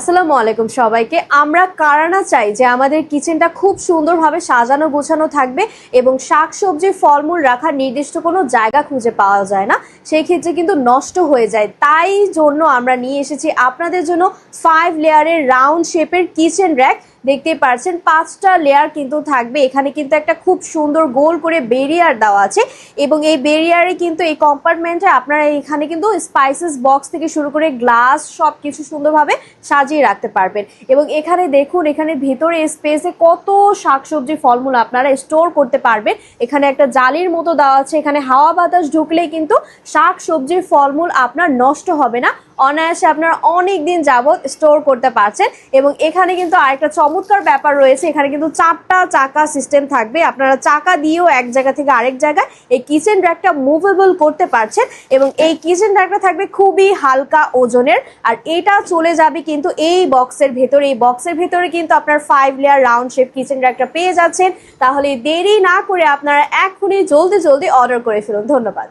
আসসালামু আলাইকুম সবাইকে। আমরা কারা না চাই যে আমাদের কিচেনটা খুব সুন্দরভাবে সাজানো গোছানো থাকবে এবং শাকসবজি ফলমূল রাখার নির্দিষ্ট কোনো জায়গা খুঁজে পাওয়া যায় না, সেই ক্ষেত্রে কিন্তু নষ্ট হয়ে যায়। তাই জন্য আমরা নিয়ে এসেছি আপনাদের জন্য 5 লেয়ারের রাউন্ড শেপের কিচেন র্যাক। দেখতেই পাচ্ছেন 5টা লেয়ার কিন্তু থাকবে। এখানে কিন্তু একটা খুব সুন্দর গোল করে বেরিয়ার দেওয়া আছে এবং এই বেরিয়ারে কিন্তু এই কম্পার্টমেন্টে আপনারা এখানে কিন্তু স্পাইসেস বক্স থেকে শুরু করে গ্লাস সব কিছু সুন্দরভাবে সাজিয়ে রাখতে পারবেন। এবং এখানে দেখুন, এখানে ভিতরে স্পেসে কত শাকসবজি ফলমূল আপনারা স্টোর করতে পারবেন। এখানে একটা জালির মতো দেওয়া আছে, এখানে হাওয়া বাতাস ঢুকলেই কিন্তু শাকসবজির ফলমূল আপনার নষ্ট হবে না, অনায়াসে আপনারা অনেক দিন যাবত স্টোর করতে পারছেন। এবং এখানে কিন্তু আরেকটা চমৎকার ব্যাপার রয়েছে, এখানে কিন্তু 4টা চাকা সিস্টেম থাকবে। আপনারা চাকা দিয়েও এক জায়গা থেকে আরেক জায়গায় এই কিচেন র্যাকটা মুভেবল করতে পারছেন এবং এই কিচেন র্যাকটা থাকবে খুবই হালকা ওজনের। আর এটা চলে যাবে কিন্তু এই বক্সের ভেতরে। এই বক্সের ভেতরে কিন্তু আপনার 5 লেয়ার রাউন্ড শেপ কিচেন র্যাকটা পেয়ে যাচ্ছেন। তাহলে দেরি না করে আপনারা এখনই জলদি জলদি অর্ডার করে ফেলুন। ধন্যবাদ।